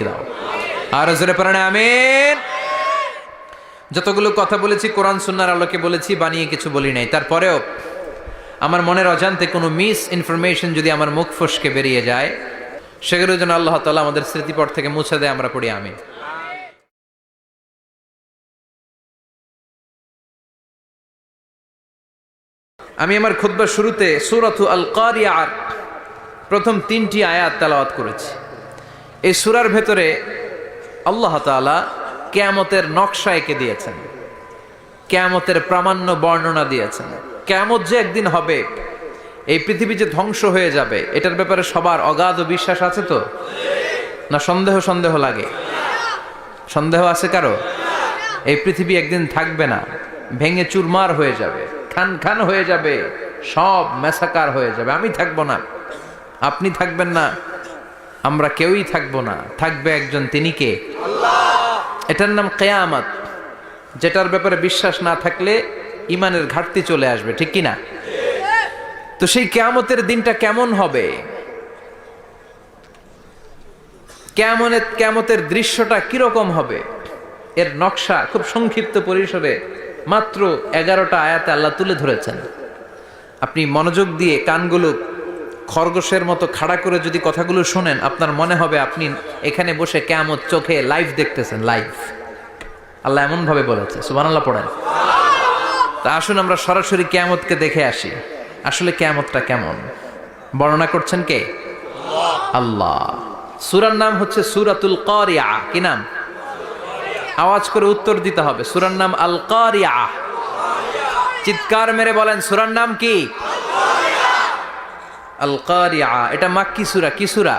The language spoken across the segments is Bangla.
তৌফিক দাও। আর জোরে পড়েন আমিন। যতগুলো কথা বলেছি কোরআন সুন্নাহর আলোকে বলেছি, বানিয়ে কিছু বলি নাই। তারপরেও আমার মনের অজান্তে কোনো মিস ইনফরমেশন যদি আমার মুখ ফসকে বেরিয়ে যায়, সেগুলো যেন আল্লাহ তাআলা আমাদের স্মৃতিপট থেকে মুছে দেয়, আমরা পড়ি আমিন। আমি আমার খুতবার শুরুতে সূরাতু আল কারিয়ার প্রথম 3টি আয়াত তেলাওয়াত করেছি। এই সূরার ভেতরে আল্লাহ তাআলা কিয়ামতের নকশা এঁকে দিয়েছেন, কিয়ামতের প্রামাণ্য বর্ণনা দিয়েছেন। কিয়ামত যে একদিন হবে, এই পৃথিবী যে ধ্বংস হয়ে যাবে, এটার ব্যাপারে সবার অগাধ বিশ্বাস আছে তো? না সন্দেহ লাগে? সন্দেহ আছে কারো? এই পৃথিবী একদিন থাকবে না, ভেঙে চুরমার হয়ে যাবে, খান খান হয়ে যাবে, সব ম্যাসাকার হয়ে যাবে। আমি থাকবো না, আপনি থাকবেন না, আমরা কেউই থাকবো না, থাকবে একজন, তিনি কে? আল্লাহ। এটার নাম কিয়ামত, যেটার ব্যাপারে বিশ্বাস না থাকলে ইমানের ঘাটতি চলে আসবে, ঠিক কি না? তো সেই কিয়ামতের দিনটা কেমন হবে, কিয়ামতের দৃশ্যটা কিরকম হবে, এর নকশা খুব সংক্ষিপ্ত পরিসরে মাত্র 11টা আয়াতে আল্লাহ তুলে ধরেছেন। আপনি মনোযোগ দিয়ে কানগুলো খরগোশের মতো খাড়া করে যদি কথাগুলো শোনেন, আপনার মনে হবে আপনি এখানে বসে কিয়ামত চোখে লাইভ দেখতেছেন। লাইভ আল্লাহ এমন ভাবে বলেছে, সুবহানাল্লাহ পড়েন। তা আসুন আমরা সরাসরি কিয়ামতকে দেখে আসি। আসলে কিয়ামতটা কেমন বর্ণনা করছেন কে? আল্লাহ। সূরার নাম হচ্ছে সূরাতুল কারিয়া। কি নাম? আওয়াজ করে উত্তর দিতে হবে। সূরার নাম আল কারিয়া। চিৎকার মেরে বলেন, সূরার নাম কি? আল কারিয়া। এটা মাক্কি সূরা। কি সূরা?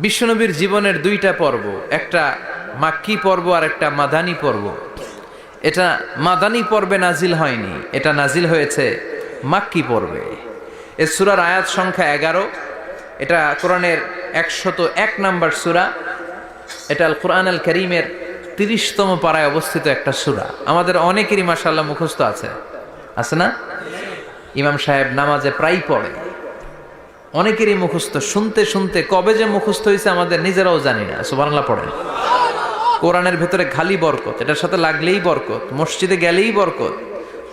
বিশ্বনবীর জীবনের 2টা পর্ব, একটা মাক্কি পর্ব আর একটা মাদানী পর্ব। এটা মাদানী পর্বে নাজিল হয়নি, এটা নাজিল হয়েছে মাক্কি পর্বে। এই সূরার আয়াত সংখ্যা 11। এটা কোরআনের 101 নম্বর সূরা। এটা আল কোরআন আল কারীমের 30তম পারায় অবস্থিত একটা সূরা। আমাদের অনেকেরই মাশাআল্লাহ মুখস্থ আছে, আছে না? ইমাম সাহেব নামাজে প্রায় পড়ে, অনেকেরই মুখস্থ। শুনতে শুনতে কবে যে মুখস্থ হয়েছে আমাদের নিজেরাও জানি না। সুবহানাল্লাহ পড়েন। কোরআনের ভেতরে খালি বরকত, এটার সাথে লাগলেই বরকত, মসজিদে গেলেই বরকত।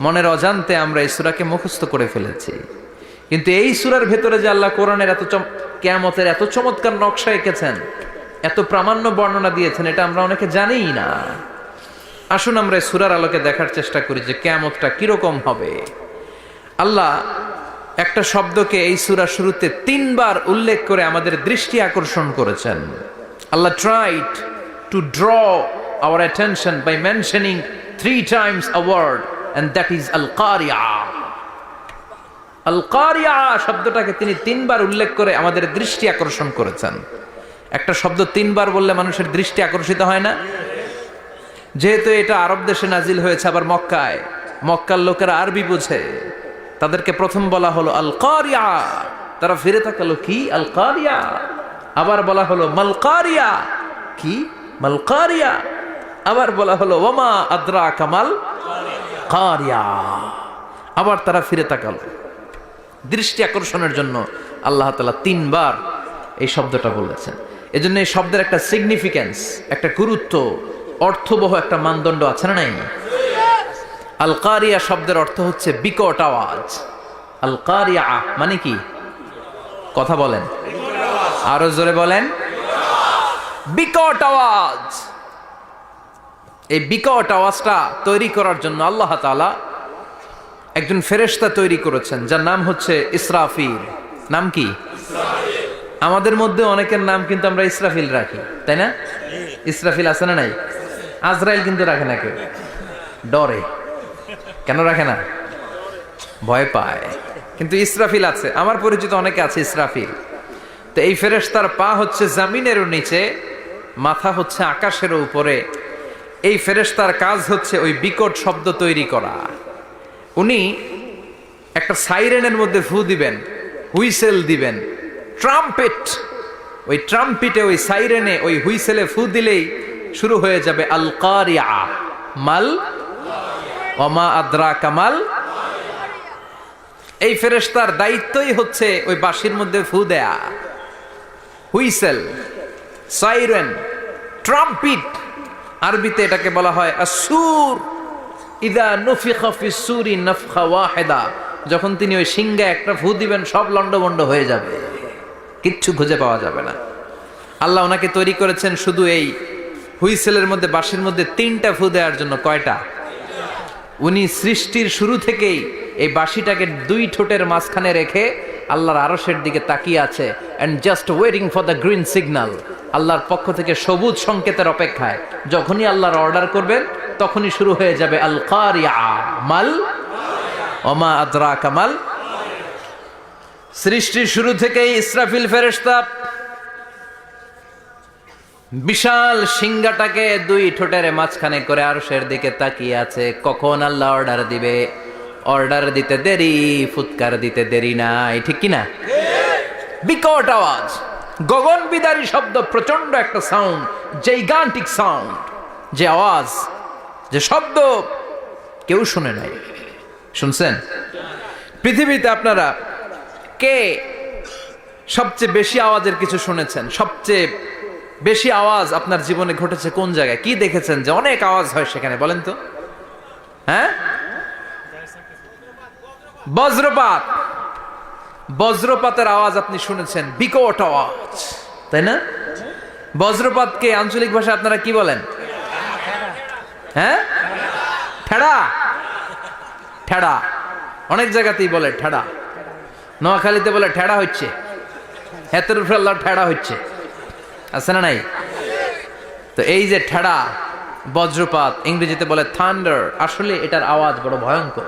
মনের অজান্তে আমরা এই সূরাকে মুখস্থ করে ফেলেছি। কিন্তু এই সূরার ভেতরে যে আল্লাহ কোরআনের কিয়ামতের এত চমৎকার নকশা এঁকেছেন, এত প্রামাণ্য বর্ণনা দিয়েছেন, এটা আমরা অনেকে জানিই না। আসুন আমরা এই সূরার আলোকে দেখার চেষ্টা করি যে কিয়ামতটা কিরকম হবে। আল্লাহ একটা শব্দকে এই সূরা শুরুতে 3 বার উল্লেখ করে আমাদের দৃষ্টি আকর্ষণ করেছেন। আল্লাহ tried to draw our attention by mentioning 3 times a word, and that is al-qari'ah. al-qari'ah শব্দটাকে তিনি 3 বার উল্লেখ করে আমাদের দৃষ্টি আকর্ষণ করেছেন। একটা শব্দ 3 বার বললে মানুষের দৃষ্টি আকর্ষিত হয় না? যেহেতু এটা আরব দেশে নাজিল হয়েছে, আবার মক্কায়, মক্কার লোকেরা আরবি বোঝে, তাদেরকে প্রথম বলা হলো আল কারিয়া। তারা ফিরে তাকালো, কি আল কারিয়া? আবার বলা হলো মাল কারিয়া। কি মাল কারিয়া? আবার বলা হলো ওয়ামা আদরাকা মাল কারিয়া। আবার তারা ফিরে তাকালো। দৃষ্টি আকর্ষণের জন্য আল্লাহ তাআলা 3 বার এই শব্দটা বলেছেন। এজন্য এই শব্দের একটা সিগনিফিকেন্স, একটা গুরুত্ব, অর্থবহ একটা মানদণ্ড আছে না নাই? আল কারিয়া শব্দের অর্থ হচ্ছে বিকট আওয়াজ। আল কারিয়া মানে কি? কথা বলেন, আরো জোরে বলেন। বিকট আওয়াজ। এই বিকট আওয়াজটা তৈরি করার জন্য আল্লাহ তাআলা একজন ফেরেশতা তৈরি করেছেন, যার নাম হচ্ছে ইসরাফিল। নাম কি? আমাদের মধ্যে অনেকের নাম কিন্তু আমরা ইসরাফিল রাখি, তাই না? ইসরাফিল আছে না নাই? আজরাইল কিন্তু রাখে না কেউ, ডরে। কেন রাখে না? ভয় পায়। কিন্তু ইসরাফিল আছে, আমার পরিচিত অনেকে আছে ইসরাফিল। তো এই ফেরেশতার পা হচ্ছে জমিনেরও নিচে, মাথা হচ্ছে আকাশের উপরে। এই ফেরেশতার কাজ হচ্ছে ওই বিকট শব্দ তৈরি করা। উনি একটা সাইরেনের মধ্যে ফু দিবেন, হুইসেল দিবেন, ট্রাম্পেট। ওই ট্রাম্পিটে, ওই সাইরেনে, ওই হুইসেলে ফু দিলেই শুরু হয়ে যাবে আল কারিয়া। মাল ওয়ামা আদরাকা মাল। এই ফেরেশতার দায়িত্বই হচ্ছে ওই বাঁশির মধ্যে ফু দেয়া, হুইসেল। সাইরেন, ট্রাম্পিট, আরবিতে এটাকে বলা হয় আসুর। ইদা নুফিখা ফিস সূরি নাফখা ওয়াহিদা, যখন তিনি ওই সিংহে একটা ফু দিবেন সব লন্ডভন্ড হয়ে যাবে, কিচ্ছু খুঁজে পাওয়া যাবে না। আল্লাহ ওনাকে তৈরি করেছেন শুধু এই হুইসেলের মধ্যে, বাঁশির মধ্যে 3টা ফু দেওয়ার জন্য। কয়টা? উনি সৃষ্টির শুরু থেকেই এই বাঁশিটাকে 2 ঠোঁটের মাঝখানে রেখে আল্লাহর আরশের দিকে তাকিয়ে আছে, and just waiting for the green signal. আল্লাহর পক্ষ থেকে সবুজ সংকেতের অপেক্ষায়। যখনই আল্লাহর অর্ডার করবেন তখনই শুরু হয়ে যাবে আল কারিয়া মাল ওমা আদরাকা মাল। সৃষ্টির শুরু থেকেই ইসরাফিল ফেরেশতা বিশাল সিংহাটাকে 2 ঠোঁটের মাঝখানে করে আরশের দিকে তাকিয়ে আছে, কখন আল্লাহ অর্ডার দিবে। অর্ডার দিতে দেরি, ফুৎকার দিতে দেরি নাই, ঠিক কিনা? বিকট আওয়াজ, গগন বিদারী শব্দ, প্রচন্ড একটা সাউন্ড, জাইগান্টিক সাউন্ড, যে আওয়াজ, যে শব্দ কেউ শুনে নাই। শুনছেন? পৃথিবীতে আপনারা কে সবচেয়ে বেশি আওয়াজের কিছু শুনেছেন? সবচেয়ে বেশি আওয়াজ আপনার জীবনে ঘটেছে কোন জায়গায়? কি দেখেছেন যে অনেক আওয়াজ হয় সেখানে? বলেন তো। হ্যাঁ, বজ্রপাত। বজ্রপাতের আওয়াজ আপনি শুনেছেন, বিকট আওয়াজ, তাই না? বজ্রপাতকে আঞ্চলিক ভাষা আপনারা কি বলেন? হ্যাঁ, ঠেড়া। ঠেড়া অনেক জায়গাতেই বলে ঠেড়া। নোয়াখালীতে বলে ঠেড়া হচ্ছে, হেতের উপরে আল্লাহ ঠেড়া হচ্ছে, আছে না নাই? তো এই যে ঠেড়া, বজ্রপাত, ইংরেজিতে বলে থান্ডার, আসলে এটার আওয়াজ বড় ভয়ঙ্কর,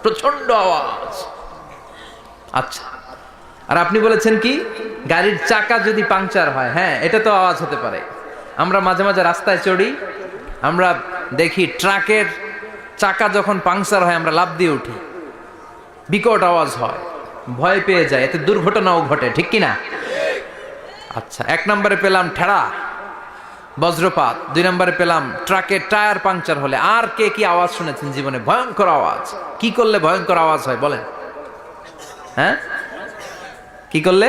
প্রচন্ড আওয়াজ। আচ্ছা, আর আপনি বলেছেন কি, গাড়ির চাকা যদি পাংচার হয়, হ্যাঁ এটা তো আওয়াজ হতে পারে। আমরা মাঝে মাঝে রাস্তায় চড়ি, আমরা দেখি ট্রাকের চাকা যখন পাংচার হয় আমরা লাফ দিয়ে উঠি, বিকট আওয়াজ হয়, ভয় পেয়ে যায়, এতে দুর্ঘটনাও ঘটে, ঠিক কিনা? আচ্ছা, 1 নম্বরে পেলাম ঠেড়া, বজ্রপাত। 2 নম্বরে পেলাম ট্রাকের টায়ার পাংচার হলে। আর কে কি আওয়াজ শুনেছেন জীবনে? ভয়ঙ্কর আওয়াজ। কি করলে ভয়ঙ্কর আওয়াজ হয় বলেন? হ্যাঁ, কি করলে?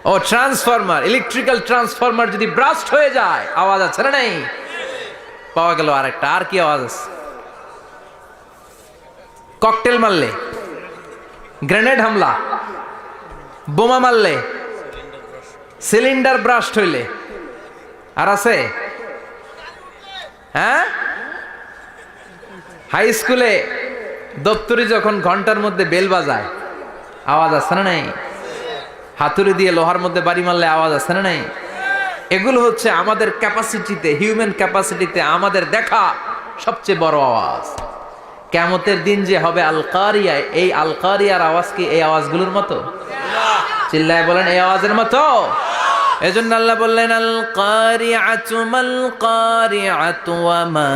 ও, ট্রান্সফরমার, ইলেকট্রিক্যাল ট্রান্সফরমার যদি ব্রাস্ট হয়ে যায় আওয়াজ আছে না নাই? পাওয়া গেল আরেকটা। আর কি আওয়াজ আছে? ককটেল মারলে, গ্রেনেড হামলা, বোমা মারলে, সিলিন্ডার ব্রাস্ট হইলে। আর আছে? হ্যাঁ, হাই স্কুলে দপ্তরি যখন ঘন্টার মধ্যে বেল বাজায় আওয়াজ আছে না নাই? হাতুড়ি দিয়ে লোহার মধ্যে বাড়ি মারলে আওয়াজ আছে না নাই? এগুলো হচ্ছে আমাদের ক্যাপাসিটিতে, হিউম্যান ক্যাপাসিটিতে আমাদের দেখা সবচেয়ে বড় আওয়াজ। কিয়ামতের দিন যে হবে আল কারিয়া, এই আল কারিয়ার আওয়াজ কি এই আওয়াজগুলোর মতো? চিল্লায় বলেন, এই আওয়াজের মতো? এজন্য আল্লাহ বললেন আল কারিআতু মাল কারিআতু ওয়া মা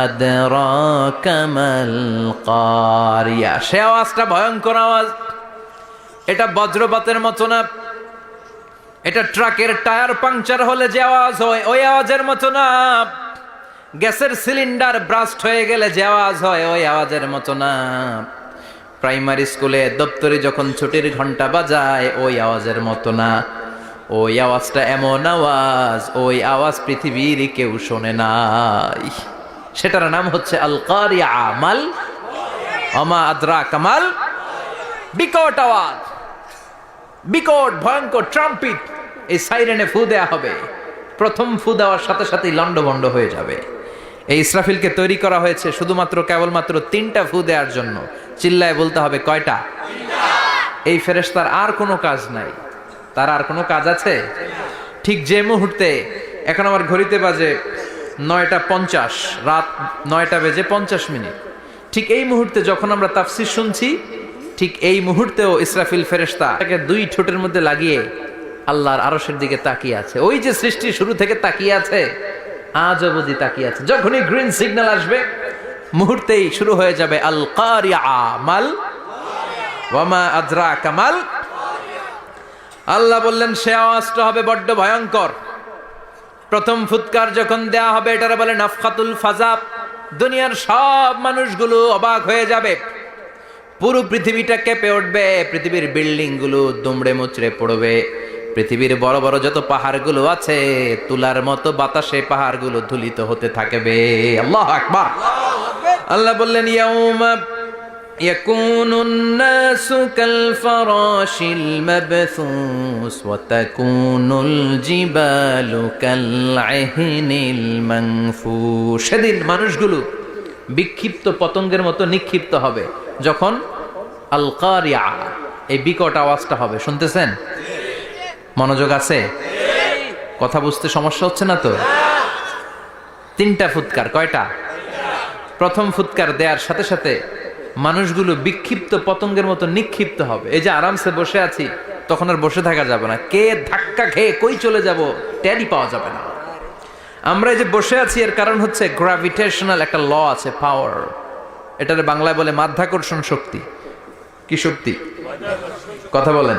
আদরাকা মাল কারিয়া। সে আওয়াজটা ভয়ঙ্কর আওয়াজ। এটা বজ্রপাতের মতো না, এটা ট্রাকের টায়ার পাংচার হলে যে আওয়াজ হয় ওই আওয়াজের মতো না, গ্যাসের সিলিন্ডার ব্রাস্ট হয়ে গেলে যে আওয়াজ হয় ওই আওয়াজের মতো না, প্রাইমারি স্কুলে দপ্তরে যখন ছুটির ঘন্টা বাজায় ওই আওয়াজের মতো না। ওই আওয়াজটা এমন আওয়াজ, ওই আওয়াজ পৃথিবীর কেউ শোনে নাই। সেটার নাম হচ্ছে আল কারিয়া মাল ওমা আদরাকা মাল। বিকট আওয়াজ, বিকট ভয়ঙ্কর ট্রাম্পিট। এই সাইরেনে ফু দেয়া হবে, প্রথম ফু দেওয়ার সাথে সাথেই লন্ডভন্ড হয়ে যাবে। এই ইসরাফিলকে তৈরি করা হয়েছে শুধুমাত্র কেবলমাত্র 3টা ফু দেওয়ার জন্য। চিল্লায় বলতে হবে কয়টা? এই ফেরেশতার আর কোনো কাজ নাই। তার আর কোনো কাজ আছে? ঠিক যে মুহূর্তে, এখন আমার ঘড়িতে বাজে 9:50, রাত 9:50, ঠিক এই মুহূর্তে যখন আমরা তাফসীর শুনছি, ঠিক এই মুহূর্তেও ইসরাফিল ফেরেশতা তাকে 2 ঠোঁটের মধ্যে লাগিয়ে আল্লাহর আরশের দিকে তাকিয়ে আছে। ওই যে সৃষ্টি শুরু থেকে তাকিয়ে আছে, আজ অবধি তাকিয়ে আছে। যখনই গ্রিন সিগন্যাল আসবে মুহূর্তেই শুরু হয়ে যাবে আল কারিয়া মাল ওয়া মা আদরাকা মাল। আল্লাহ বললেন সে আওয়াজটা হবে বড্ড ভয়ঙ্কর। প্রথম ফুৎকার যখন দেয়া হবে এটারে বলে নাফখাতুল ফাজা। দুনিয়ার সব মানুষগুলো অবাক হয়ে যাবে, পুরো পৃথিবীটা কেঁপে উঠবে, পৃথিবীর বিল্ডিং গুলো দুমড়ে মুচড়ে পড়বে, পৃথিবীর বড় বড় যত পাহাড়গুলো আছে তুলার মতো বাতাসে পাহাড়গুলো ধুলিত হতে থাকবে। আল্লাহু আকবার। আল্লাহ বললেন ইয়াউমা ইয়াকুনুন নাসু কাল ফারাশিল মাবথুস ওয়া তাকুনুল জিবালু কাল আহিনিল মানফুশ। সেদিন মানুষগুলো বিক্ষিপ্ত পতঙ্গের মতো নিক্ষিপ্ত হবে যখন আল কারিয়া এই বিকট আওয়াজটা হবে। শুনতেছেন? মনোযোগ আছে? কথা বুঝতে সমস্যা হচ্ছে না তো? তিনটা ফুৎকার। কয়টা? প্রথম ফুৎকার দেওয়ার সাথে সাথে মানুষগুলো বিক্ষিপ্ত পতঙ্গের মতো নিক্ষিপ্ত হবে। এই যে আরামসে বসে আছি, তখন আর বসে থাকা যাবে না। কে ধাক্কা খেয়ে কই চলে যাব টেরই পাওয়া যাবে না। আমরা এই যে বসে আছি এর কারণ হচ্ছে গ্র্যাভিটেশনাল একটা ল আছে, পাওয়ার। এটার বাংলায় বলে মাধ্যাকর্ষণ শক্তি। কি শক্তি? কথা বলেন।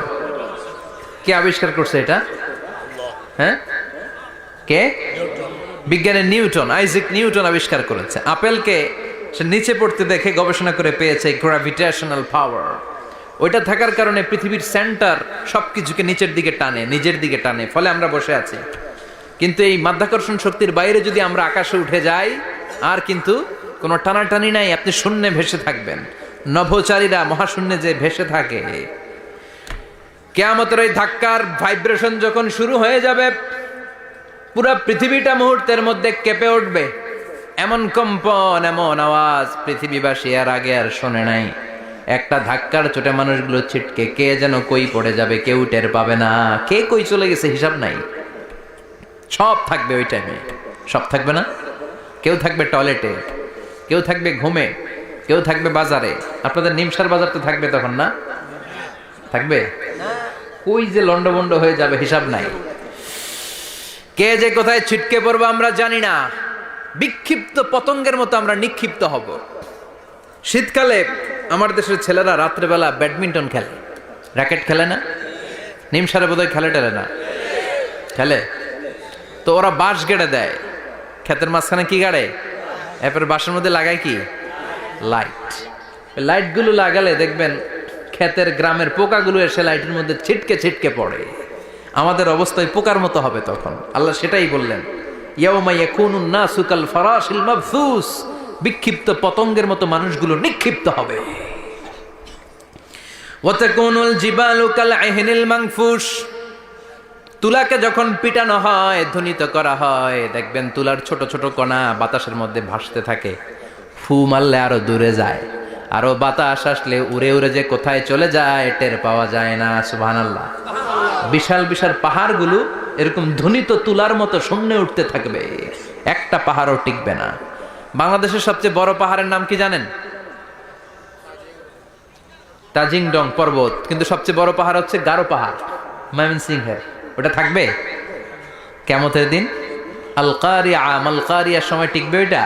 কে আবিষ্কার করছে এটা? হ্যাঁ, কে? বিজ্ঞানের নিউটন, আইজাক নিউটন আবিষ্কার করেছে। আপেলকে সে নিচে পড়তে দেখে গবেষণা করে পেয়েছে গ্র্যাভিটেশনাল পাওয়ার। ওইটা থাকার কারণে পৃথিবীর সেন্টার সবকিছুকে নিচের দিকে টানে, নিজের দিকে টানে, ফলে আমরা বসে আছি। কিন্তু এই মাধ্যাকর্ষণ শক্তির বাইরে যদি আমরা আকাশে উঠে যাই, আর কিন্তু কোনো টানাটানি নাই, আপনি শূন্যে ভেসে থাকবেন। নভোচারীরা মহাশূন্যে যে ভেসে থাকে, কিয়ামতের এই ধাক্কার ভাইব্রেশন যখন শুরু হয়ে যাবে, পুরো পৃথিবীটা মুহূর্তের মধ্যে কেঁপে উঠবে। এমন কম্পন, এমন আওয়াজ পৃথিবীবাসী আর আগে আর শোনে নাই। একটা ধাক্কার চোটে মানুষগুলো ছিটকে কে যেন কই পড়ে যাবে, কেউ টের পাবে না। কে কই চলে গেছে হিসাব নাই। সব থাকবে ওই টাইমে। সব থাকবে না? কেউ থাকবে টয়লেটে, কেউ থাকবে ঘুমে, কেউ থাকবে বাজারে। আপনাদের নিমসার বাজার তো থাকবে তখন, না থাকবে? কই যে লন্ডভন্ড হয়ে যাবে হিসাব নাই। কে যে কোথায় ছিটকে পড়বো আমরা জানি না। বিক্ষিপ্ত পতঙ্গের মতো আমরা নিক্ষিপ্ত হব। শীতকালে আমার দেশের ছেলেরা রাত্রেবেলা ব্যাডমিন্টন খেলে, র্যাকেট খেলে না? নিমসারে বোধহয় খেলে টেলে না? খেলে তো। ওরা বাঁশ গেড়ে দেয় ক্ষেতের মাঝখানে। কি গাড়ে? এরপরে বাঁশের মধ্যে লাগায় কি? লাইট। লাইটগুলো লাগালে দেখবেন ক্ষেতের গ্রামের পোকাগুলো এসে লাইটের মধ্যে ছিটকে ছিটকে পড়ে। আমাদের অবস্থায় পোকার মতো হবে তখন। আল্লাহ সেটাই বললেন, ইয়াউমা ইয়াকুনুন নাসু কাল ফারাশিল মাবথুস। বিক্ষিপ্ত পতঙ্গের মতো মানুষগুলো নিক্ষিপ্ত হবে। ওয়া তাকুনুল জিবালু কাল আহিনিল মানফুশ। তুলাকে যখন পিটানো হয়, ধ্বনিত করা হয়, দেখবেন তুলার ছোট ছোট কণা বাতাসের মধ্যে ভাসতে থাকে। ফু মারলে আরো দূরে যায়, আরো বাতাস আসলে উড়ে উড়ে যে কোথায় চলে যায় টের পাওয়া যায় না। সুবহানাল্লাহ। বিশাল বিশাল পাহাড়গুলো এরকম ধ্বনিত তুলার মতো শূন্যে উঠতে থাকবে, একটা পাহাড়ও টিকবে না। বাংলাদেশের সবচেয়ে বড় পাহাড়ের নাম কি জানেন? তাজিংডং পর্বত। কিন্তু সবচেয়ে বড় পাহাড় হচ্ছে গারো পাহাড়, ময়মনসিংহের। ওটা থাকবে কিয়ামতের দিন। আল কারিয়া, মাল কারিয়ার সময় টিকবে ওইটা।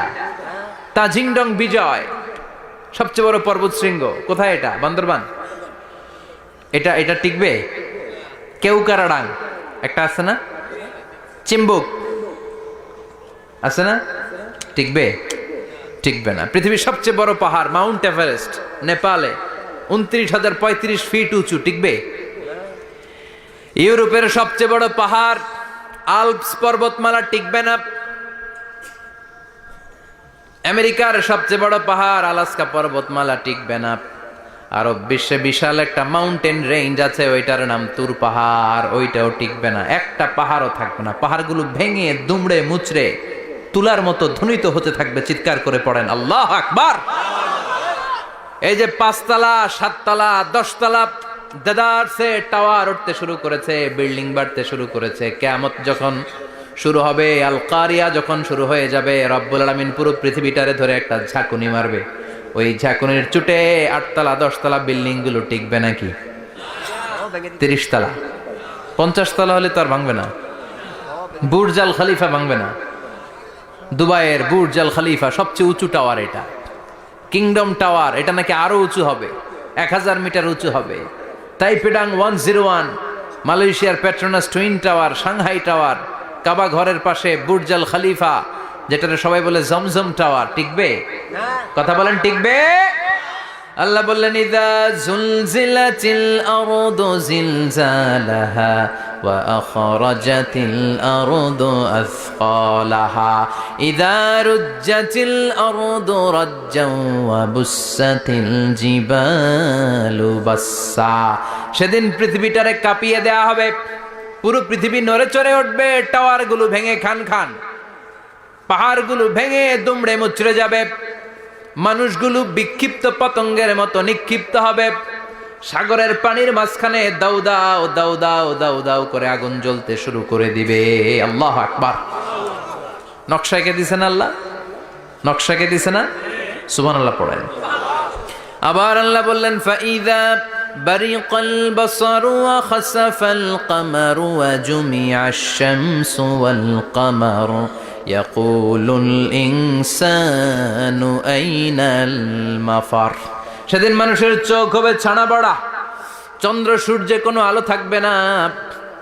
তাজিংডং বিজয় সবচেয়ে বড় পর্বত শৃঙ্গ। কোথায় এটা? বান্দরবান। এটা টিকবে? কেউকারাডাং একটা আছে না? চিম্বুক আছে না? টিকবে? টিকবে না। পৃথিবীর সবচেয়ে বড় পাহাড় মাউন্ট এভারেস্ট নেপালে 29,035 ফিট উঁচু, টিকবে? ইউরোপের সবচেয়ে বড় পাহাড় আল্পস পর্বতমালা, টিকবে না। আমেরিকার সবচেয়ে বড় পাহাড় আলাস্কা পর্বতমালা, টিকবে না। আরব বিশ্বে বিশাল একটা মাউন্টেন রেঞ্জ আছে, ওইটার নাম তুর পাহাড়, ওইটাও টিকবে না। একটা পাহাড়ও থাকবে না। পাহাড়গুলো ভেঙে দুমড়ে মুচড়ে তুলার মতো ধ্বনিত হতে থাকবে। চিৎকার করে পড়েন আল্লাহু আকবার। এই যে 5 তলা, 7 তলা, 10 তলা দেদারসে টাওয়ার উঠতে শুরু করেছে, বিল্ডিং বাড়তে শুরু করেছে। কিয়ামত যখন শুরু হবে, আল কারিয়া যখন শুরু হয়ে যাবে, রব্বুল আলামিন পুরো পৃথিবীটারে ধরে একটা ঝাঁকুনি মারবে। ওই ঝাঁকুনির চুটে 8 তলা 10 তলা বিল্ডিং গুলো টিকবে নাকি? 30 তলা 50 তলা হলে তো আর ভাঙবে না। বুর্জ আল খলিফা ভাঙবে না। দুবাইয়ের বুর্জ আল খলিফা সবচেয়ে উঁচু টাওয়ার এটা। কিংডম টাওয়ার, এটা নাকি আরো উঁচু হবে, 1000 মিটার উঁচু হবে। তাইপেডাং 101, মালয়েশিয়ার Petronas twin tower, Shanghai tower, Kaaba ঘরের পাশে বুর্জ আল খলিফা, যেটারে সবাই বলে জমজম টাওয়ার, টিকবে? কথা বলেন, টিকবে? আল্লাহ বললেন ইযা জুলজিলাতিল আরদু জিলজালাহা وأخرجت الأرض أثقالها إذا رجت الأرض رجا وبست الجبال بسا সেদিন পৃথিবীটারে কাঁপিয়ে দেয়া হবে, পুরো পৃথিবী নড়ে চড়ে উঠবে, টাওয়ারগুলো ভেঙে খান খান, পাহাড়গুলো ভেঙে দুমড়ে মুচড়ে যাবে, মানুষগুলো বিক্ষিপ্ত পতঙ্গের মতো নিক্ষিপ্ত হবে, সাগরের পানির মাঝখানে দাউ দাউ দাউ দাউ দাউ দাউ করে আগুন জ্বলতে শুরু করে দিবে। আল্লাহু আকবার। নকশাকে দিছেন আল্লাহ, নকশাকে দিছে না? সুবহানাল্লাহ পড়েন। আবার আল্লাহ বললেন ফাইদা বারিকাল বাসারু ওয়া খাসাফাল কামারু ওয়া জুমিআশ শামসু ওয়াল কামারু ইয়াকুলুল ইনসানু আইনাল মাফার। সেদিন মানুষের চোখ হবে ছানা বড়া, চন্দ্র সূর্যে কোনো আলো থাকবে না,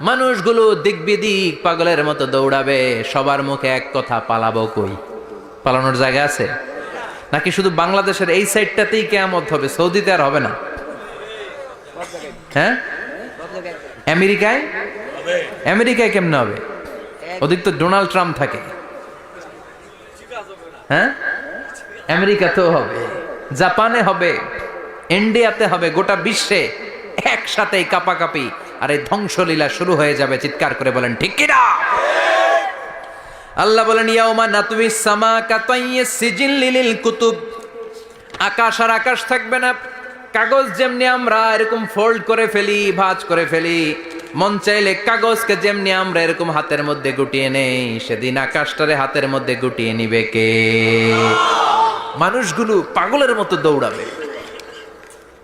মানুষগুলো দিক বিদিক পাগলের মতো দৌড়াবে, সবার মুখে এক কথা, পালাবো কই? পালানোর জায়গা আছে নাকি শুধু বাংলাদেশের এই সাইডটাতেই কিয়ামত হবে? সৌদিতে আর হবে না? হ্যাঁ, আমেরিকায়? আমেরিকায় কেমনে হবে? ওদিক তো ডোনাল্ড ট্রাম্প থাকে। হ্যাঁ, আমেরিকাতেও হবে, জাপানে হবে, ইন্ডিয়াতে হবে, গোটা বিশ্বে একসাথে কাপাকাপি আর এই ধ্বংসলীলা শুরু হয়ে যাবে। চিৎকার করে বলেন ঠিক কিনা? আল্লাহ বলেন ইয়াউমা নাতউইস সামা কাতাইয়িস সিজিল লিল কুতুব। আকাশ আর আকাশ থাকবে না, কাগজ যেমনি আমরা এরকম ফোল্ড করে ফেলি, ভাঁজ করে ফেলি, মন চাইলে কাগজকে যেমনি আমরা এরকম হাতের মধ্যে গুটিয়ে নেই, সেদিন আকাশটারে হাতের মধ্যে গুটিয়ে নিবে কে? মানুষগুলো পাগলের মতো দৌড়াবে,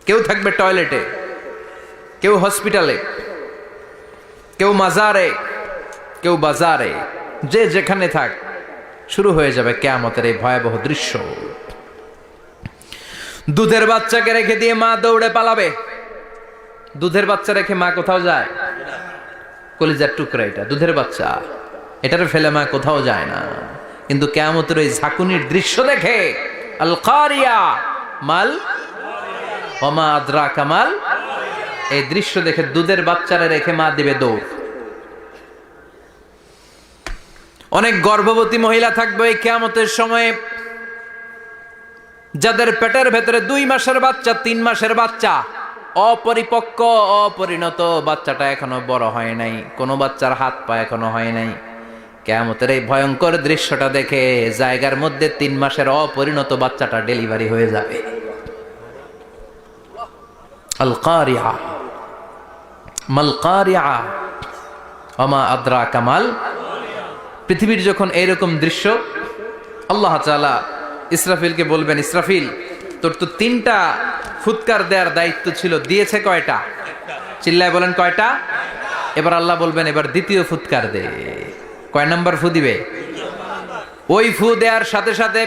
কেউ থাকবে টয়লেটে, কেউ হসপিটালে, কেউ মাজারে, কেউ বাজারে, যে যেখানে থাক, শুরু হয়ে যাবে কিয়ামতের এই ভয়াবহ দৃশ্য। দুধের বাচ্চাকে রেখে দিয়ে মা দৌড়ে পালাবে। দুধের বাচ্চা রেখে মা কোথাও যায়? কলিজার টুকরা এটা, দুধের বাচ্চা, এটারে ফেলে মা কোথাও যায় না। কিন্তু কিয়ামতের এই ঝাঁকুনির দৃশ্য দেখে আল কারিয়া মাল ওয়া মা আদরাকা মাল, এই দৃশ্য দেখে দুধের বাচ্চারে রেখে মা দিবে দৌড়। অনেক গর্ভবতী মহিলা থাকবে এই কিয়ামতের সময়ে, যাদের পেটের ভেতরে 2 মাসের বাচ্চা, 3 মাসের বাচ্চা, অপরিপক্ক অপরিণত, বাচ্চাটা এখনো বড় হয় নাই, কোনো বাচ্চার হাত পা এখনো হয় নাই। কিয়ামতের এই ভয়ঙ্কর দৃশ্যটা দেখে জায়গার মধ্যে 3 মাসের অপরিণত বাচ্চাটা ডেলিভারি হয়ে যাবে। আল কারিয়া মাল কারিয়া ওয়া মা আদরাকা মাল। পৃথিবীর যখন এইরকম দৃশ্য, আল্লাহ তাআলা ইসরাফিলকে বলবেন, ইসরাফিল তোর তো 3টা ফুৎকার দেওয়ার দায়িত্ব ছিল, দিয়েছে কয়টা? চিল্লায় বলেন কয়টা? এবার আল্লাহ বলবেন এবার দ্বিতীয় ফুৎকার দে। কয় নাম্বার ফু দিবে? ওই ফু দেওয়ার সাথে সাথে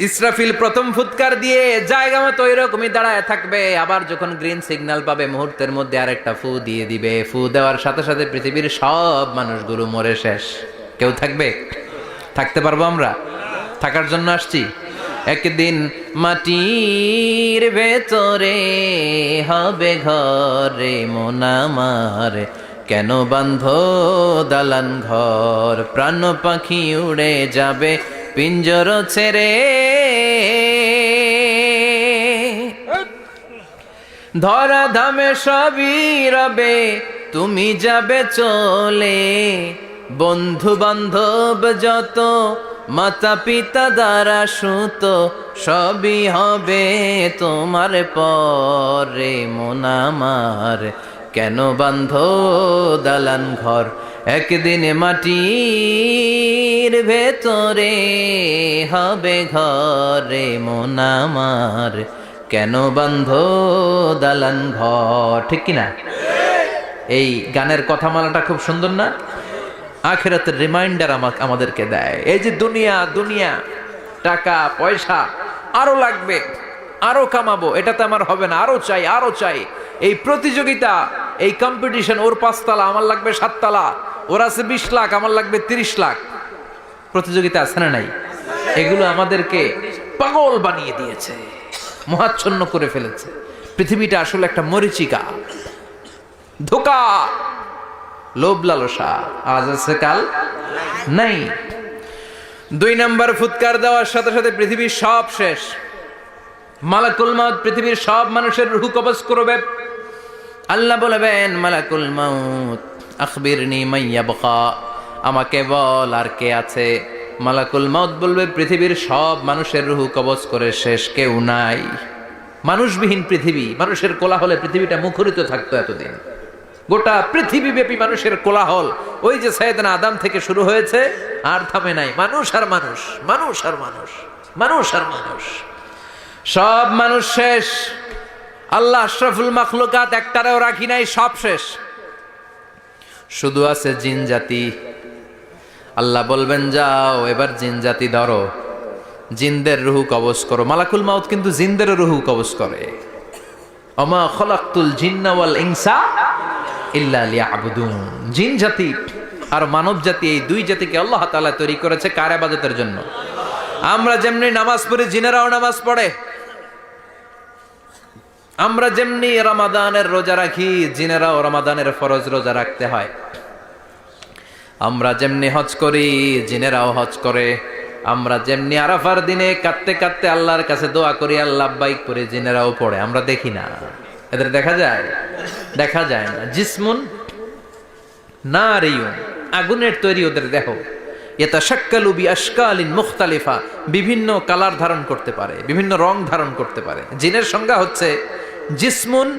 ইসরাফিল প্রথম ফুৎকার দিয়ে জায়গা মতো এরকমই দাঁড়ায় থাকবে, আবার যখন গ্রিন সিগন্যাল পাবে মুহূর্তের মধ্যে আরেকটা ফু দিয়ে দিবে। ফু দেওয়ার সাথে সাথে পৃথিবীর সব মানুষগুলো মরে শেষ। কেউ থাকবে? থাকতে পারবো আমরা? থাকার জন্য আসছি। একদিন মাটির ভেতরে হবে ঘরে মন আমার, কেন বান্ধ দালান ঘর, প্রাণ পাখি উড়ে যাবে পিঞ্জর ছেড়ে, ধরা ধামে সবই রবে তুমি যাবে চলে, বন্ধু বান্ধব যত মাতা পিতা দ্বারা সুত সবই হবে তোমার পরে মন আমার, কেন বান্ধ দালান ঘর, একদিন মাটির ভেতরে হবে ঘরে মন আমার, কেন বান্ধ দালান ঘর। ঠিক কিনা? এই গানের কথামালাটা খুব সুন্দর না? আখিরাতের রিমাইন্ডার আমাদেরকে দেয়। এই যে দুনিয়া দুনিয়া, টাকা পয়সা আরো লাগবে, আরো কামাবো, এটাতে আমার হবে না, আরো চাই আরো চাই। এই প্রতিযোগিতা, এই কম্পিটিশন, ওর 5 তলা আমার লাগবে 7 তলা, ওর আছে 20 লাখ আমার লাগবে 30 লাখ, প্রতিযোগিতা আছে না নাই? এগুলো আমাদেরকে পাগল বানিয়ে দিয়েছে, মোহাচ্ছন্ন করে ফেলেছে। পৃথিবীটা আসলে একটা মরীচিকা, ধোঁকা, লোভ লালসা আজ আছে কাল নাই। 2 নাম্বার ফুৎকার দেওয়ার সাথে সাথে পৃথিবীর সব শেষ। মালাকুল মাউত পৃথিবীর সব মানুষের রূহ কবজ করবে। আল্লাহ বলবেন, মালাকুল মাউত আখবিরনি মাইয়াবকা, আমাকে বল আর কে আছে। মালাকুল মাউত বলবে, পৃথিবীর সব মানুষের রূহ কবজ করে শেষ, কেউ নাই। মানুষবিহীন পৃথিবী, মানুষের কোলাহলে পৃথিবীটা মুখরিত থাকতো এতদিন। গোটা পৃথিবীব্যাপী মানুষের কোলাহল, ওই যে সাইয়েদনা আদম থেকে শুরু হয়েছে, আর থামে নাই। মানুষ আর মানুষ, মানুষ আর মানুষ, মানুষ আর মানুষ, সব মানুষ শেষ। আল্লাহ আশরাফুল মাখলুকাত একটারেও রাখি নাই, সব শেষ। শুধু আছে জিন জাতি। আল্লাহ বলবেন, যাও এবার জিন জাতি ধরো, জিনদের রুহু কবজ করো। মালাকুল মাউত কিন্তু জিনদের রুহু কবজ করে। ওমা খলাকতুল জিন্না ওয়াল ইনসা ইল্লা লিয়াবুদুন। জিন জাতি আর মানব জাতি, এই দুই জাতিকে আল্লাহ তাআলা তৈরি করেছে কার ইবাদতের জন্য? আমরা যেমনি নামাজ পড়ি, জিনেরাও নামাজ পড়ে। আমরা যেমনি রমাদানের রোজা রাখি, জিনেরাও রমাদানের ফরজ রোজা রাখতে হয়। আমরা যেমনি হজ করি, জিনেরাও হজ করে। আমরা যেমনি আরাফার দিনে কাঁদতে কাঁদতে আল্লাহর কাছে দোয়া করি, আল্লাহ লাব্বাইক করে, জিনেরাও পড়ে। আমরা দেখি না, এদের দেখা যায়? দেখা যায় না। জিসমুন নারিয়ুন, আগুনের তৈরি ওদের দেহ। ইয়াতাশাক্কালু বিআশকালিন মুখতালিফা, বিভিন্ন কালার ধারণ করতে পারে, বিভিন্ন রং ধারণ করতে পারে। জিনের সংজ্ঞা হচ্ছে জিসমুন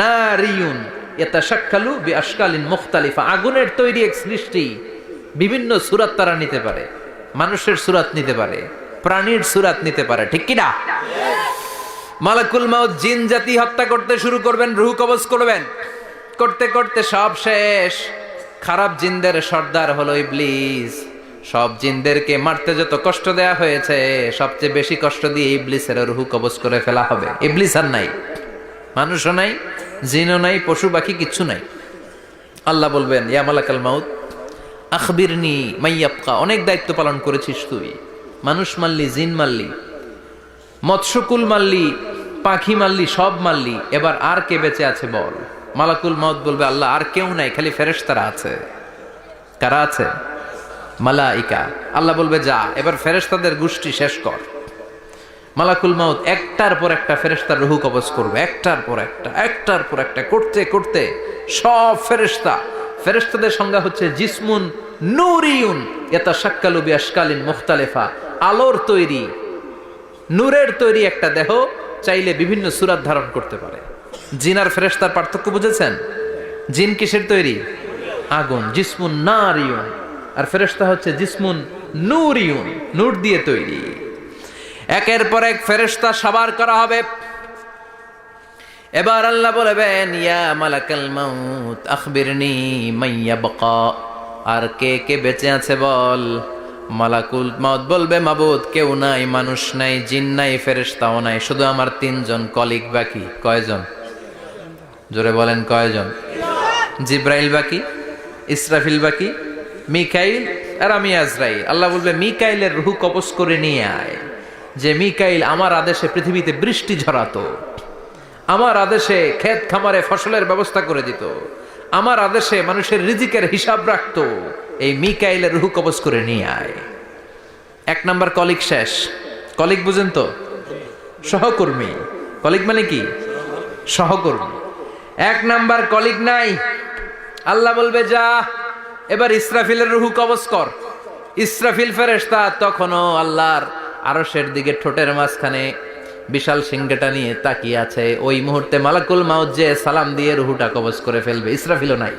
নারিয়ুন ইয়াতাশাক্কালু বিআশকালিন মুখতালিফা, আগুনের তৈরি এক সৃষ্টি। বিভিন্ন সূরত তারা নিতে পারে, মানুষের সূরত নিতে পারে, প্রাণীর সূরত নিতে পারে, ঠিক কি না? মালাকুল মাউত জিন জাতি হত্যা করতে শুরু করবেন, রূহ কবজ করবেন। করতে করতে সব শেষ। খারাপ জিনদের সর্দার হলো ইবলিস। সব জিনদেরকে মারতে যত কষ্ট দেয়া হয়েছে, সবচেয়ে বেশি কষ্ট দিয়ে ইবলিসের রূহ কবজ করে ফেলা হবে। ইবলিস আর নাই, মানুষও নাই, জিনও নাই, পশু পাখি কিচ্ছু নাই। আল্লাহ বলবেন, ইয়া মালাকাল মাউত আখবিরনি মাইয়াবকা, অনেক দায়িত্ব পালন করেছিস তুই। মানুষ মারলি, জিন মারলি, মৎস্যকুল মারলি, পাখি মারলি, সব মারলি, এবার আর কে বেঁচে আছে বল। মালাকুল মাউত বলবে, আল্লাহ আর কেউ নাই, খালি ফেরেশতারা আছে। কারা আছে? মালাইকা। আল্লাহ বলবে, যা এবার ফেরেশতাদের গোষ্ঠী শেষ কর। মালাকুল মাউত একটার পর একটা ফেরেশতার রূহ কবজ করবে, একটার পর একটা, একটার পর একটা, করতে করতে সব ফেরেশতা। ফেরেশতাদের সংজ্ঞা হচ্ছে জিসমুন নূরিয়ুন ইয়াতাশাক্কালু বিআশকালিন মুখতালিফা, আলোর তৈরি, নূরের তৈরি একটা দেহ, চাইলে বিভিন্ন সূরত ধারণ করতে পারে। জিন আর ফেরেশতার পার্থক্য বুঝেছেন? জিন কিসের তৈরি? আগুন, জিসমুন নারিয়ুন। আর ফেরেশতা হচ্ছে জিসমুন নূরিয়ুন, নূর দিয়ে তৈরি। একের পর এক ফেরেশতা সবার করা হবে। এবার আল্লাহ বলবেন, ইয়া মালাকাল মাউত আখবিরনি মাইয়াবকা, আর কে কে বেঁচে আছে বল। মালাকুল মাউত বলবে, মাবুদ কেউ নাই, মানুষ নাই, জিন নাই, ফেরেশতাও নাই, শুধু আমার 3 জন কলিগ বাকি। কয়জন? জোরে বলেন, কয়জন? জিব্রাইল বাকি, ইসরাফিল বাকি, মিকাইল আর আমি আজরাইল। আল্লাহ বলবে, মিকাইলের রূহ কবজ করে নিয়ে আয়। যে মিকাইল আমার আদেশে পৃথিবীতে বৃষ্টি ঝরাতো, আমার আদেশে ক্ষেত খামারে ফসলের ব্যবস্থা করে দিত, আমার আদেশে মানুষের রিজিকের হিসাব রাখতো, এই মিকাইলের রূহ কবজ করে নিয়ে আয়। 1 নাম্বার কলিগ শেষ। কলিগ বুঝেন তো? সহকর্মী। কলিগ মানে কি? সহকর্মী। 1 নাম্বার কলিগ নাই। আল্লাহ বলবে, যা এবার ইসরাফিলের রূহ কবজ কর। ইসরাফিল ফেরেশতা তখনও আল্লাহর আরশের দিকে ঠোঁটের মাঝখানে বিশাল সিংহটা নিয়ে তাকিয়ে আছে। ওই মুহূর্তে মালাকুল মাউত যে সালাম দিয়ে রূহটা কবজ করে ফেলবে। ইসরাফিলও নাই,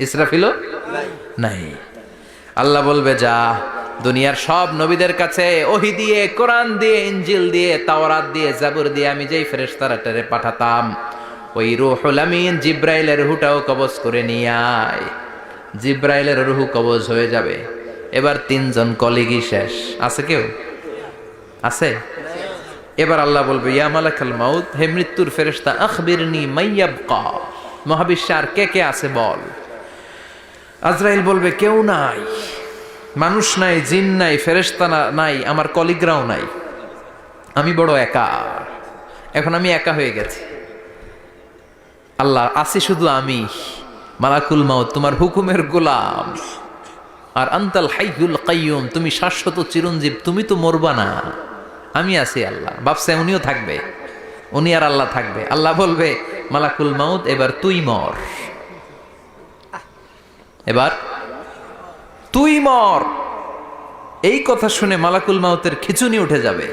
ইসরাফিলও নাই। আল্লাহ বলবে, যা দুনিয়ার সব নবীদের কাছে ওহী দিয়ে, কোরআন দিয়ে, ইনজিল দিয়ে, তাওরাত দিয়ে, জাবুর দিয়ে আমি যেই ফেরেশতারে পাঠাতাম, ওই রূহুল আমিন জিব্রাইলের রূহটাও কবজ করে নিয়ে আয়। জিব্রাইলের রূহ কবজ হয়ে যাবে। এবার 3 জন কলিগই শেষ। আছে কেউ? আছে? এবার আল্লাহ বলবে, ইয়া মালাকাল মাউত, হে মৃত্যুর ফেরেশতা, আখবিরনি মাইয়াবকা, মহাবিশ্বে আর কে কে আছে বল। আজরাইল বলবে, কেউ নাই, মানুষ নাই, জিন নাই, ফেরেশতা নাই, আমার কলিগরাও নাই, আমি বড় একা। এখন আমি একা হয়ে গেছি। আল্লাহ, আছি শুধু আমি। মালাকুল মাউত তোমার হুকুমের গোলাম, আর আনতাল হাইয়ুল কাইয়ুম তুমি শাশ্বত চিরঞ্জীব, তুমি তো মরবা না, আমি আছি আল্লাহ। ভাবছে উনিও থাকবে, উনি আর আল্লাহ থাকবে। আল্লাহ বলবে মালাকুল মাউত এবার তুই মর, এবার তুই মর। এই কথা শুনে মালাকুল মাউতের খিচুনি উঠে যাবে,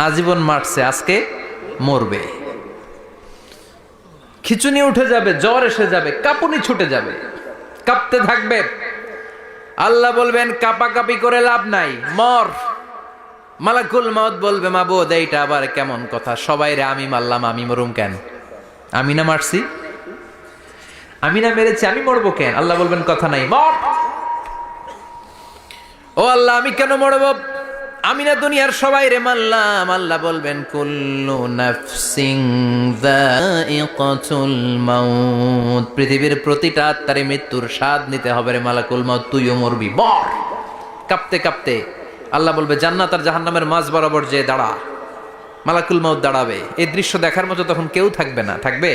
আজীবন মারছে আজকে মরবে, খিচুনি উঠে যাবে, জ্বর এসে যাবে, কাঁপুনি ছুটে যাবে, কাঁপতে থাকবে। আল্লাহ বলবেন কাঁপাকাঁপি করে লাভ নাই, মর। মালাকুল মাউত বলবে মাবুদ এইটা আবার কেমন কথা, সবাই রে আমি মারলাম, আমি মরুম কেন? আমি না মারছি, আমি না মেরেছি, আমি মরবো কেন? আল্লাহ বলবেন কথা নাই, মর। ও আল্লাহ আমি কেন মরবো? আমি না দুনিয়ার সবাই রে মারলাম। আল্লাহ বলবেন কুল্লু নাফসিন যায়িকাতুল মাউত, পৃথিবীর প্রতিটা আত্মারে মৃত্যুর স্বাদ নিতে হবে রে মালাকুল মাউত, তুইও মরবি, মর। কাঁপতে কাঁপতে আল্লাহ বলবে জান্নাত আর জাহান্নামের মাঝ বরাবর যে দাঁড়া। মালাকুল মাউত দাঁড়াবে, এই দৃশ্য দেখার মতো তখন কেউ থাকবে না, থাকবে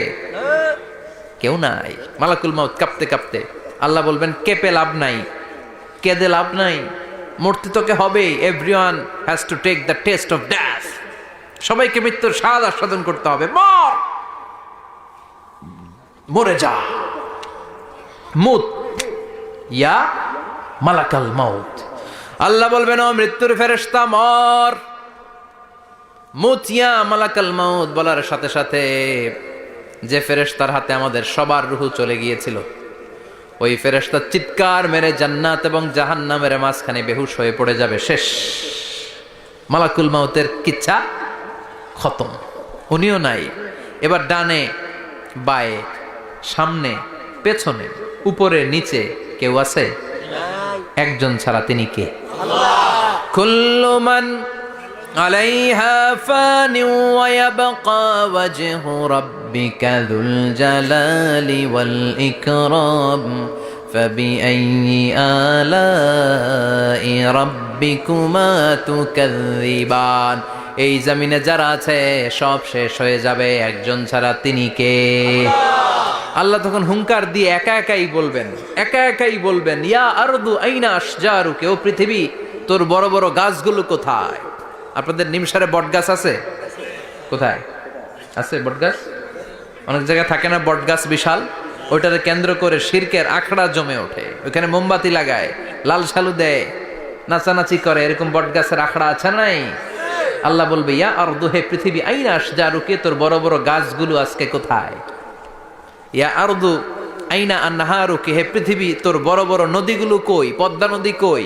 কেউ নাই। মালাকুল মাউত কাঁপতে কাঁপতে আল্লাহ বলবেন কেঁপে লাভ নাই, কেঁদে লাভ নাই, মরতে তোকে হবে। Everyone has to take the test of death, সবাইকে মৃত্যুর স্বাদ আস্বাদন করতে হবে, মর, মরে যা। মুত ইয়া মালাকাল মাউত। আল্লাহ বলবেন ও মৃত্যুর ফেরেশতা মর। মুত ইয়া মালাকাল মাউত বলার সাথে সাথে যে ফেরেশতার হাতে আমাদের সবার রূহ চলে গিয়েছিল, ওই ফেরেশতা চিৎকার মেরে জান্নাত এবং জাহান্নামের মাঝখানে বেহুশ হয়ে পড়ে যাবে, শেষ। মালাকুল মাউতের কিচ্ছা খতম, উনিও নাই। এবার ডানে বায়ে সামনে পেছনে উপরে নিচে কেউ আছে? একজন ছাড়া, তিনি কে? কুল্লু মান আলাইহা ফানি ওয়া ইয়াবকা ওয়াজহু রাব্বিকা যুল জালালি ওয়াল ইকরাম ফাবিআইয়ি আলাই রাব্বিকুমা তুকাযযিবান। এই জমিনে যারা আছে সব শেষ হয়ে যাবে, একজন ছাড়া, তিনি কে? আল্লাহ তখন হুঙ্কার দিয়ে একা একাই বলবেন, একা একাই বলবেন ইয়া আরদু আইনা আশজারুকা, ও পৃথিবী তোর বড় বড় গাছগুলো কোথায়? আপনাদের নিমসারে বট গাছ আছে? কোথায় আছে বট গাছ? অনেক জায়গায় থাকে না বট গাছ বিশাল, ওইটাকে কেন্দ্র করে শিরকের আখড়া জমে ওঠে, ওইখানে মোমবাতি লাগায়, লাল সালু দেয়, নাচানাচি করে, এরকম বট গাছের আখড়া আছে নাই? আল্লাহ বলবে ইয়া আরদু, হে পৃথিবী, আইনা আশজারুকা, তোর বড় বড় গাছগুলো আজকে কোথায়? ইয়া আরদু আইনা আনহারুকা, হে পৃথিবী তোর বড় বড় নদীগুলো কই? পদ্মা নদী কই?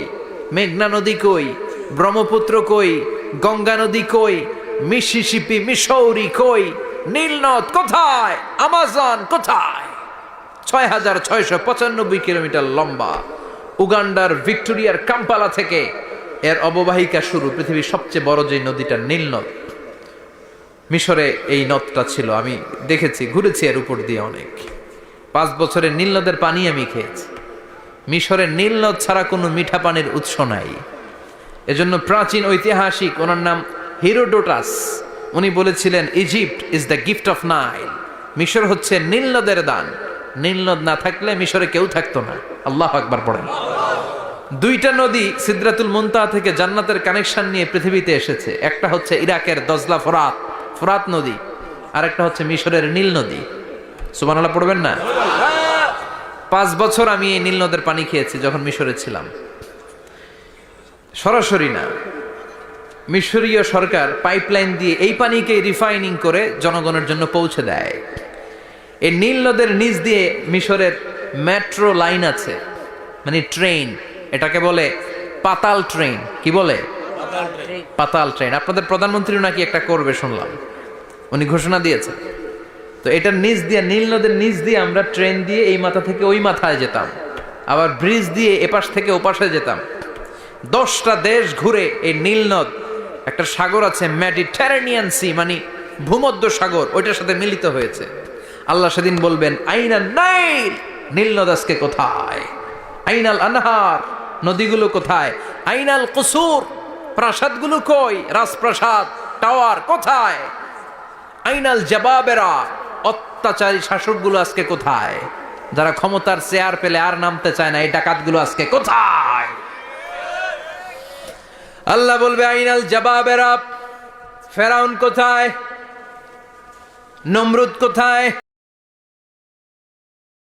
মেঘনা নদী কই? ব্রহ্মপুত্র কই? গঙ্গা নদী কই? মিসিসিপি, মিসৌরি কই? নীল নদ কোথায়? আমাজন কোথায়? ৬,৬৯৫ কিলোমিটার লম্বা, উগান্ডার ভিক্টোরিয়ার কাম্পালা থেকে এর অববাহিকা শুরু। পৃথিবীর সবচেয়ে বড় যে নদীটা নীল নদ, মিশরে এই নদটা ছিল, আমি দেখেছি, ঘুরেছি এর উপর দিয়ে অনেক। 5 বছরের নীল নদের পানি আমি খেয়েছি। মিশরের নীল নদ ছাড়া কোনো মিঠা পানির উৎস নাই। এজন্য প্রাচীন ঐতিহাসিক, ওনার নাম হিরোডোটাস, উনি বলেছিলেন Egypt is the gift of Nile, মিশর হচ্ছে নীল নদের দান। নীল নদ না থাকলে মিশরে কেউ থাকতো না। আল্লাহু আকবার পড়েন। 2টা নদী সিদরাতুল মুনতাহা থেকে জান্নাতের কানেকশন নিয়ে পৃথিবীতে এসেছে। একটা হচ্ছে ইরাকের দজলা ফোরাত, ফোরাত নদী, আর একটা হচ্ছে মিশরের নীল নদী। সুবহানাল্লাহ পড়বেন না? 5 বছর আমি এই নীল নদের পানি খেয়েছি যখন মিশরে ছিলাম। সরাসরি না, মিশরীয় সরকার পাইপলাইন দিয়ে এই পানিকে রিফাইনিং করে জনগণের জন্য পৌঁছে দেয়। এই নীল নদের নিচ দিয়ে মিশরের মেট্রো লাইন আছে, মানে ট্রেন, এটাকে বলে পাতাল ট্রেন। কি বলে? পাতাল ট্রেন। আপনাদের প্রধানমন্ত্রী নাকি একটা করবে শুনলাম, উনি ঘোষণা দিয়েছেন। তো এটার নিচ দিয়ে, নীল নদের নিচ দিয়ে আমরা ট্রেন দিয়ে এই মাথা থেকে ওই মাথায় যেতাম, আবার ব্রিজ দিয়ে এপাশ থেকে ওপাশে যেতাম। 10টা দেশ ঘুরে এই নীল নদ, একটা সাগর আছে মেডিটেরেনিয়ান সি, মানে ভূমধ্য সাগর, ওইটার সাথে মিলিত হয়েছে। আল্লাহ সেদিন বলবেন আইনাল নাইল, নীল নদ আজকে কোথায়? আইনাল আনহার, নদীগুলো কোথায়? আইনাল কুসুর, প্রাসাদগুলো কই? রাজপ্রাসাদ, টাওয়ার কোথায়? আইনাল জাবাবেরা, অত্যাচারী শাসকগুলো আজকে কোথায়? যারা ক্ষমতার চেয়ার পেলে আর নামতে চায় না, এই ডাকাতগুলো আজকে কোথায়? আল্লাহ বলবে আইনাল জাবাবেরা, ফেরাউন কোথায়, নমরুদ কোথায়?